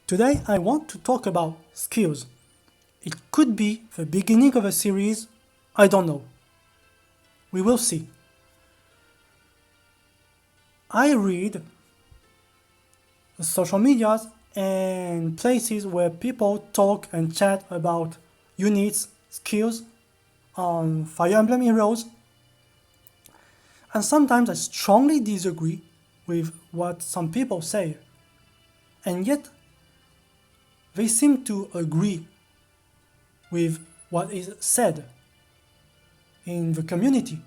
Today I want to talk about skills. It could be the beginning of a series, I don't know. We will see. I read social medias and places where people talk and chat about units, skills on Fire Emblem Heroes, and sometimes I strongly disagree with what some people say, and yet they seem to agree with what is said in the community.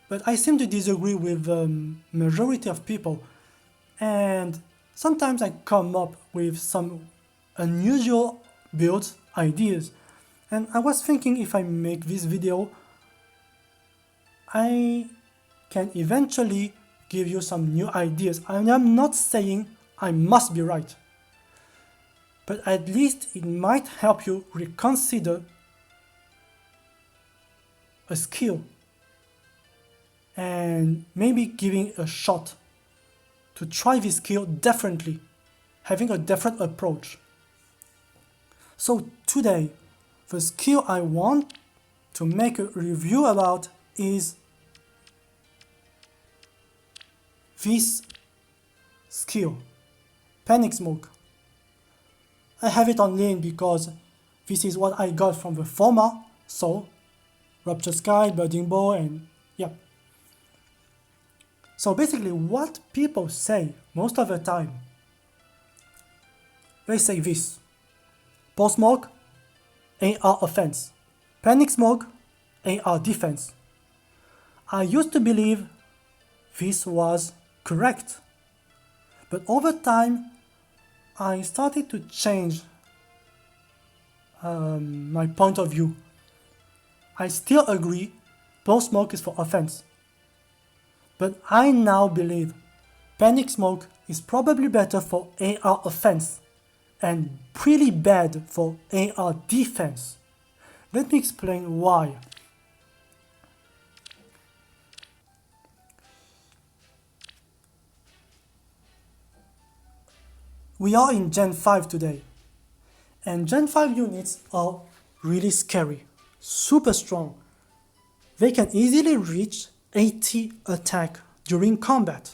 But I seem to disagree with the majority of people, and sometimes I come up with some unusual builds, ideas, and I was thinking if I make this video, I can eventually give you some new ideas. I am not saying I must be right, but at least it might help you reconsider a skill and maybe giving a shot to try this skill differently, having a different approach. So today, the skill I want to make a review about is this skill, Panic Smoke. I have it on link because this is what I got from the former, so Rupture Sky, Birding Bow, and yeah. So basically what people say most of the time, they say this: Pulse Smoke, AR offense. Panic Smoke, AR defense. I used to believe this was correct, but over time I started to change my point of view. I still agree Pulse Smoke is for offense, but I now believe Panic Smoke is probably better for AR offense and pretty bad for AR defense. Let me explain why. We are in Gen 5 today, and Gen 5 units are really scary, super strong. They can easily reach 80 attack during combat.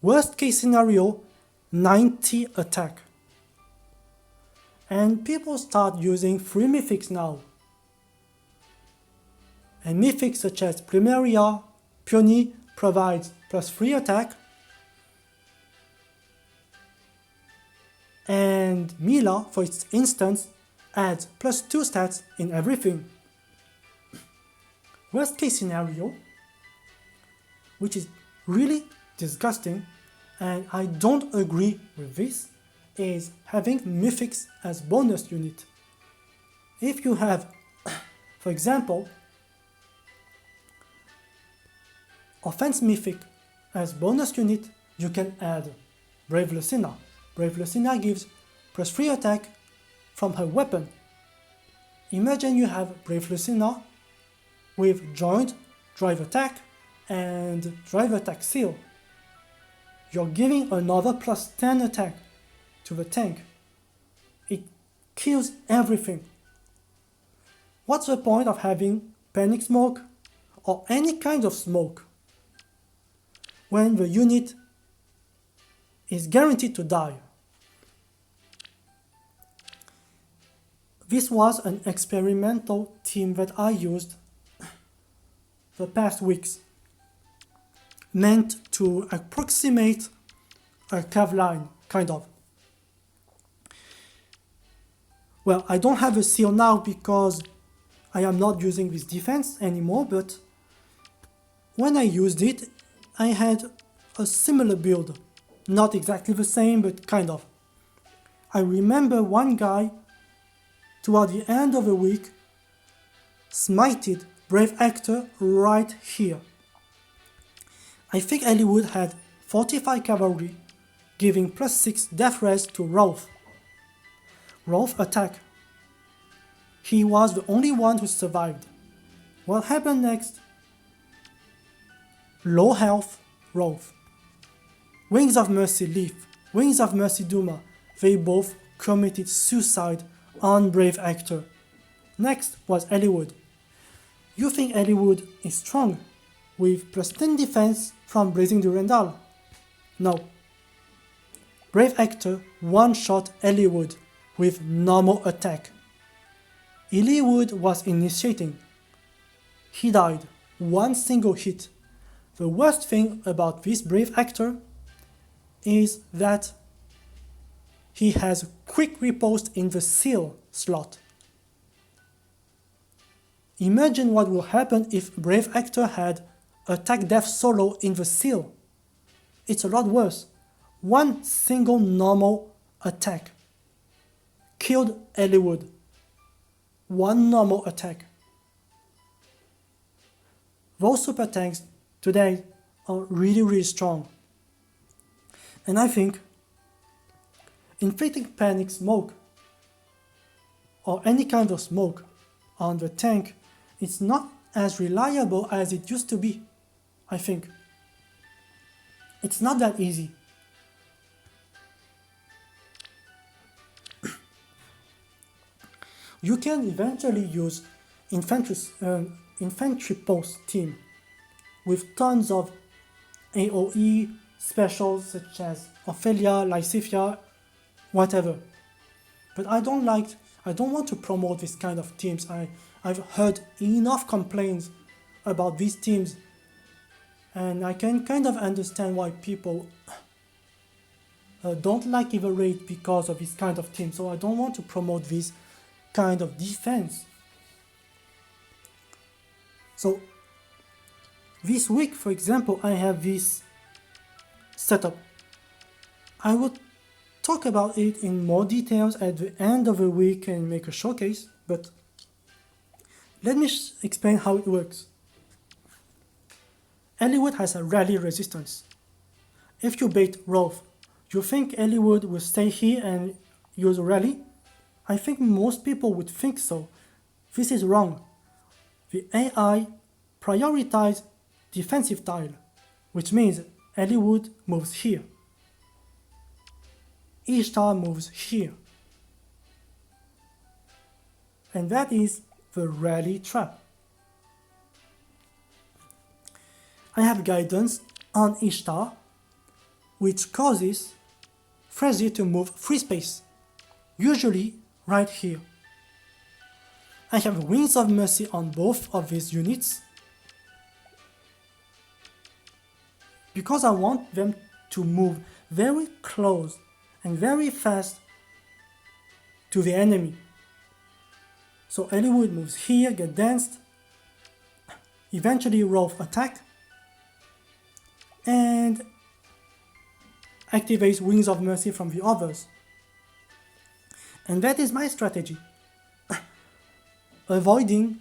Worst case scenario, 90 attack. And people start using free mythics now. And mythics such as Plumeria, Peony provides plus 3 attack, and Mila, for its instance, adds plus 2 stats in everything. Worst case scenario, which is really disgusting, and I don't agree with this, is having mythics as bonus unit. If you have, for example, offense mythic as bonus unit, you can add Brave Lucina. Brave Lucina gives plus 3 attack from her weapon. Imagine you have Brave Lucina with joint, drive attack, and drive attack seal. You're giving another plus 10 attack to the tank. It kills everything. What's the point of having Panic Smoke or any kind of smoke when the unit is guaranteed to die? This was an experimental team that I used the past weeks, meant to approximate a curve line, kind of. Well, I don't have a seal now because I am not using this defense anymore, but when I used it, I had a similar build. Not exactly the same, but kind of. I remember one guy, toward the end of the week, smited Brave Actor right here. I think Hollywood had 45 cavalry, giving plus 6 death res to Rolf. Rolf attack. He was the only one who survived. What happened next? Low health, Rolf. Wings of Mercy Leaf, Wings of Mercy Duma. they both committed suicide on Brave Actor. Next was Hollywood. You think Hollywood is strong, with plus 10 defense from Blazing Durandal? No. Brave Actor one-shot Hollywood with normal attack. Hollywood was initiating. He died, one single hit. The worst thing about this Brave Actor is that he has quick riposte in the seal slot. Imagine what will happen if Brave Actor had attack death solo in the seal. It's a lot worse. One single normal attack killed Hollywood. One normal attack. Those super tanks today are really strong. And I think inflicting panic smoke or any kind of smoke on the tank is not as reliable as it used to be, I think. It's not that easy. You can eventually use infantry post team with tons of AoE specials such as Ophelia, Lysithia, whatever. But I don't want to promote this kind of teams. I've heard enough complaints about these teams, and I can kind of understand why people don't like Evil Raid because of this kind of team. So I don't want to promote this kind of defense. So this week, for example, I have this setup. I will talk about it in more details at the end of the week and make a showcase, but let me explain how it works. Hollywood has a rally resistance. If you bait Rolf, you think Hollywood will stay here and use a rally? I think most people would think so. This is wrong. The AI prioritizes defensive tile, which means Hollywood moves here. Ishtar moves here. And that is the rally trap. I have guidance on Ishtar, which causes Frenzy to move free space, usually right here. I have Wings of Mercy on both of these units because I want them to move very close and very fast to the enemy. So Hollywood moves here, get danced, eventually Rolf attack, and activates Wings of Mercy from the others. And that is my strategy. Avoiding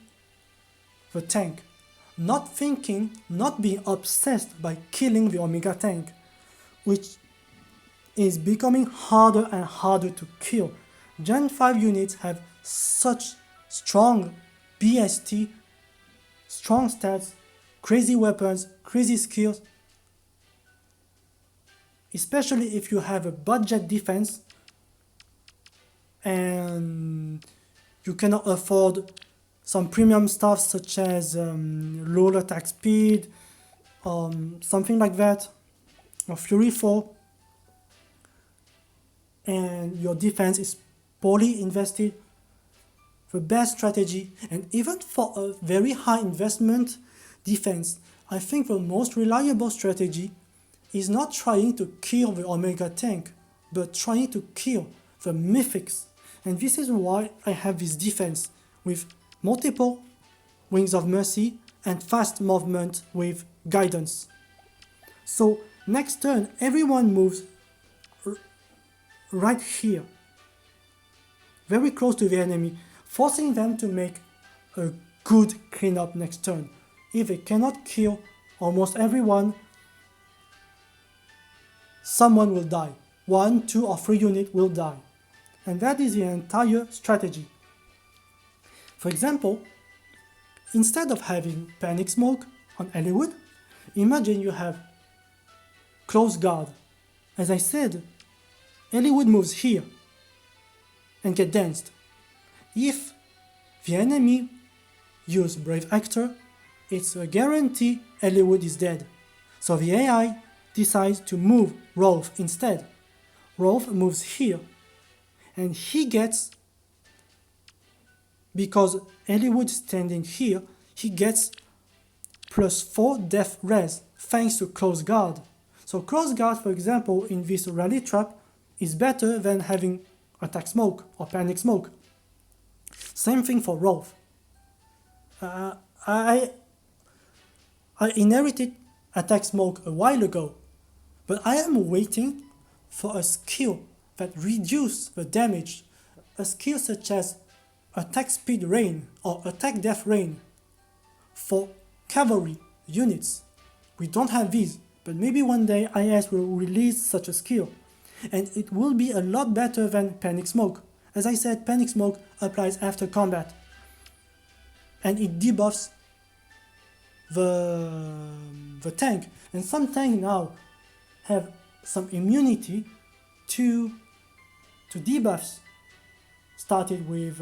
the tank. Not thinking, not being obsessed by killing the Omega tank, which is becoming harder and harder to kill. Gen 5 units have such strong BST, strong stats, crazy weapons, crazy skills. Especially if you have a budget defense and you cannot afford some premium stuff such as low attack speed, something like that, or Fury 4, and your defense is poorly invested. The best strategy, and even for a very high investment defense, I think the most reliable strategy is not trying to kill the Omega tank, but trying to kill the Mythics. And this is why I have this defense with multiple Wings of Mercy and fast movement with guidance. So next turn, everyone moves right here, very close to the enemy, forcing them to make a good cleanup next turn. If they cannot kill almost everyone, someone will die. 1, 2, or 3 units will die. And that is the entire strategy. For example, instead of having Panic Smoke on Hollywood, imagine you have Close Guard. As I said, Hollywood moves here and get danced. If the enemy use Brave Actor, it's a guarantee Hollywood is dead. So the AI decides to move Rolf instead. Rolf moves here, and he gets, because Hollywood is standing here, he gets +4 death res thanks to Close Guard. So Close Guard, for example, in this rally trap is better than having Attack Smoke or Panic Smoke. Same thing for Rolf. I inherited Attack Smoke a while ago, but I am waiting for a skill that reduces the damage, a skill such as Attack Speed Rain or Attack Death Rain for cavalry units. We don't have these, but maybe one day IS will release such a skill, and it will be a lot better than Panic Smoke. As I said, Panic Smoke applies after combat, and it debuffs the tank, and some tank now have some immunity to debuffs. Started with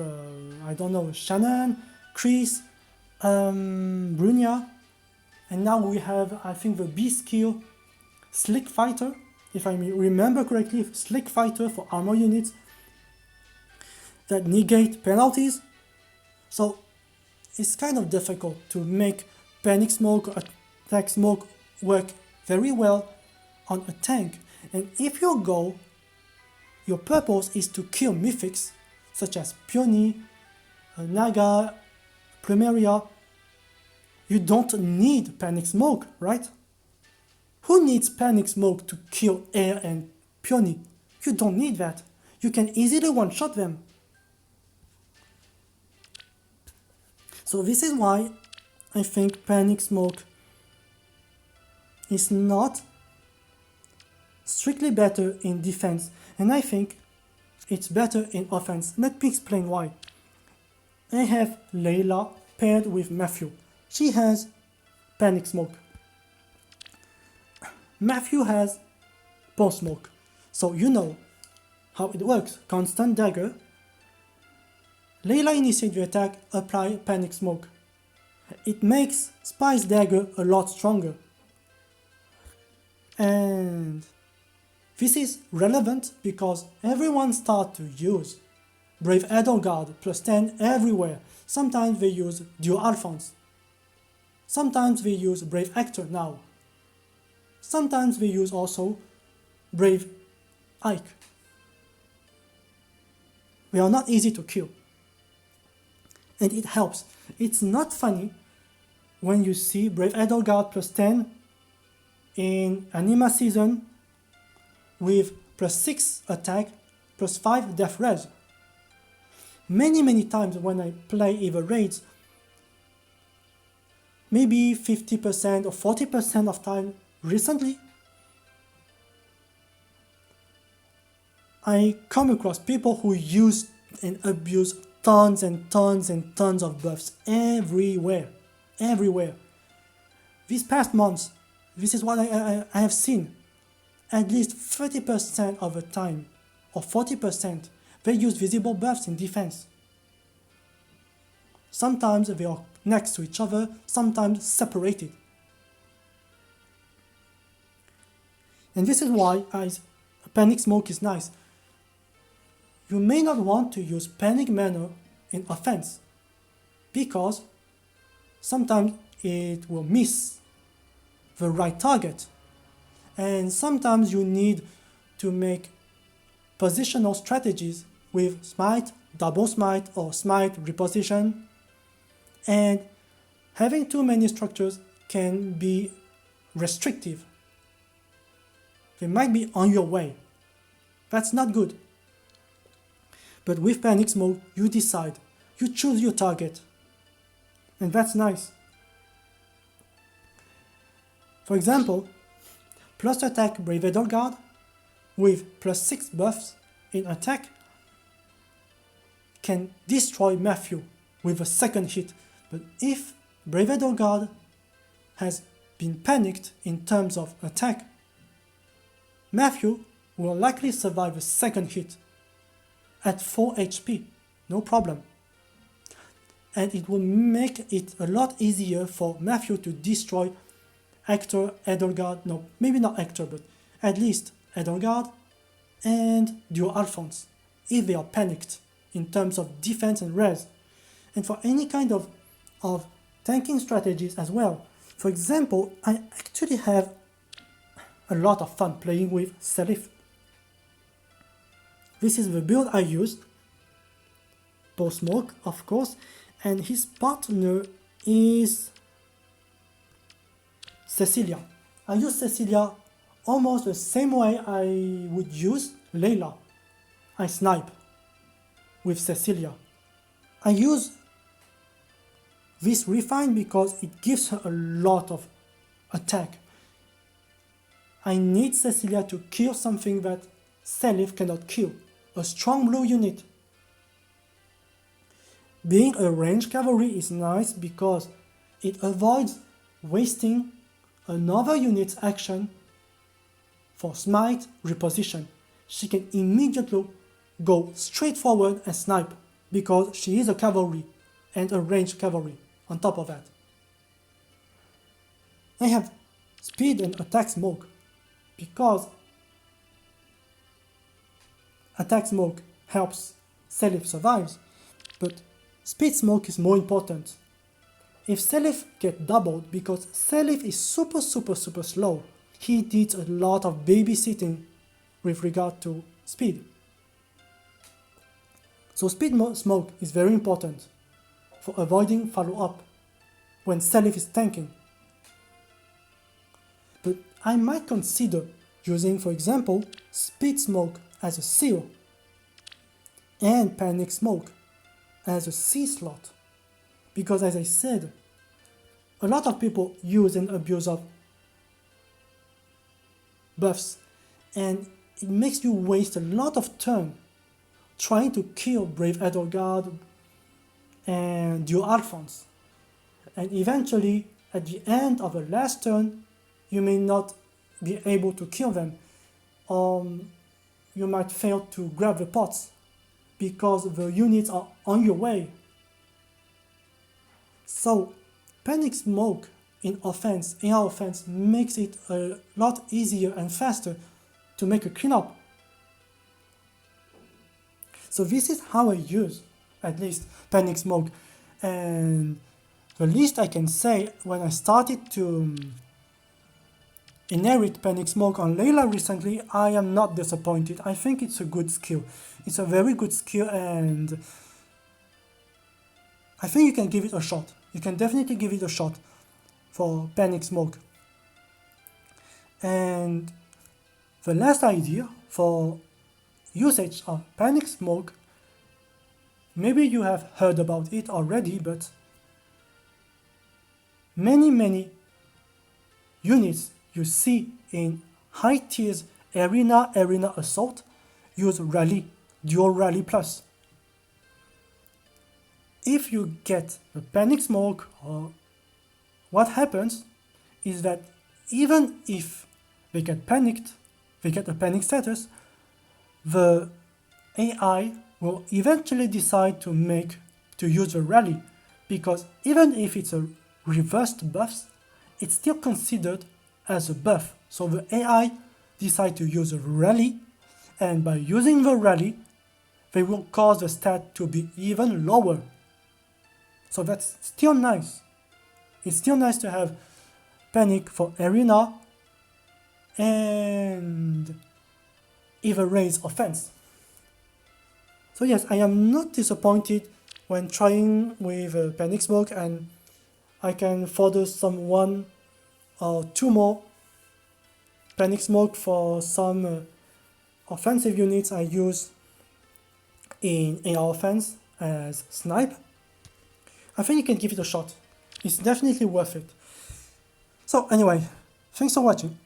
I don't know, Shannon, Chris, Brunia, and now we have, I think, the B skill Slick Fighter, if I remember correctly, Slick Fighter for armor units that negate penalties. So it's kind of difficult to make Panic Smoke or Attack Smoke work very well on a tank. And if your goal, your purpose is to kill mythics such as Peony, Naga, Plumeria, you don't need Panic Smoke, right? Who needs Panic Smoke to kill Air and Peony? You don't need that. You can easily one-shot them. So this is why I think Panic Smoke is not strictly better in defense, and I think it's better in offense. Let me explain why. I have Layla paired with Matthew. She has Panic Smoke. Matthew has Pulse Smoke. So you know how it works. Constant Dagger. Layla initiate the attack, apply Panic Smoke. It makes Spice Dagger a lot stronger. And this is relevant because everyone starts to use Brave Edelgard +10 everywhere. Sometimes they use Duo Alphonse. Sometimes they use Brave Actor now. Sometimes they use also Brave Ike. They are not easy to kill. And it helps. It's not funny when you see Brave Edelgard +10 in Anima season with +6 attack, +5 death res. Many times when I play either raids, maybe 50% or 40% of time recently, I come across people who use and abuse tons and tons and tons of buffs everywhere. These past months, this is what I have seen. At least 30% of the time, or 40%, they use visible buffs in defense. Sometimes they are next to each other, sometimes separated. And this is why Panic Smoke is nice. You may not want to use Panic Manor in offense, because sometimes it will miss the right target. And sometimes you need to make positional strategies with Smite, Double Smite, or Smite Reposition. And having too many structures can be restrictive. They might be on your way. That's not good. But with Panic Smoke, you decide. You choose your target. And that's nice. For example, plus attack Brave Edelgard with +6 buffs in attack can destroy Matthew with a second hit. But if Brave Edelgard has been panicked in terms of attack, Matthew will likely survive a second hit at 4 HP, no problem. And it will make it a lot easier for Matthew to destroy Hector, Edelgard, no, maybe not Hector, but at least Edelgard and Duo Alphonse, if they are panicked in terms of defense and res, and for any kind of tanking strategies as well. For example, I actually have a lot of fun playing with Seliph. This is the build I used, post-smoke of course, and his partner is Cecilia. I use Cecilia almost the same way I would use Layla. I snipe with Cecilia. I use this refine because it gives her a lot of attack. I need Cecilia to kill something that Seliph cannot kill, a strong blue unit. Being a ranged cavalry is nice because it avoids wasting another unit's action for smite reposition. She can immediately go straight forward and snipe because she is a cavalry and a ranged cavalry on top of that. I have speed and attack smoke because attack smoke helps Seliph survives, but speed smoke is more important. If Seliph gets doubled, because Seliph is super slow, he needs a lot of babysitting with regard to speed. So speed smoke is very important for avoiding follow-up when Seliph is tanking. But I might consider using, for example, speed smoke as a seal and panic smoke as a C slot, because as I said, a lot of people use and abuse of buffs, and it makes you waste a lot of turn trying to kill Brave Edelgard and Duo Alphonse, and eventually at the end of the last turn you may not be able to kill them, or you might fail to grab the pots because the units are on your way. So panic smoke in offense, AR offense, makes it a lot easier and faster to make a cleanup. So this is how I use, at least, panic smoke. And the least I can say, when I started to inherit panic smoke on Layla recently, I am not disappointed. I think it's a good skill. It's a very good skill, and I think you can give it a shot. You can definitely give it a shot for panic smoke. And the last idea for usage of panic smoke, maybe you have heard about it already, but many units you see in high tiers arena assault use rally, dual rally plus. If you get a panic smoke, or what happens is that even if they get panicked, they get a panic status, the AI will eventually decide to use a rally, because even if it's a reversed buff, it's still considered as a buff. So the AI decide to use a rally, and by using the rally, they will cause the stat to be even lower. So that's still nice. It's still nice to have panic for arena and even raise offense. So yes, I am not disappointed when trying with panic smoke, and I can further some 1 or 2 more panic smoke for some offensive units I use in AR offense as snipe. I think you can give it a shot. It's definitely worth it. So anyway, thanks for watching.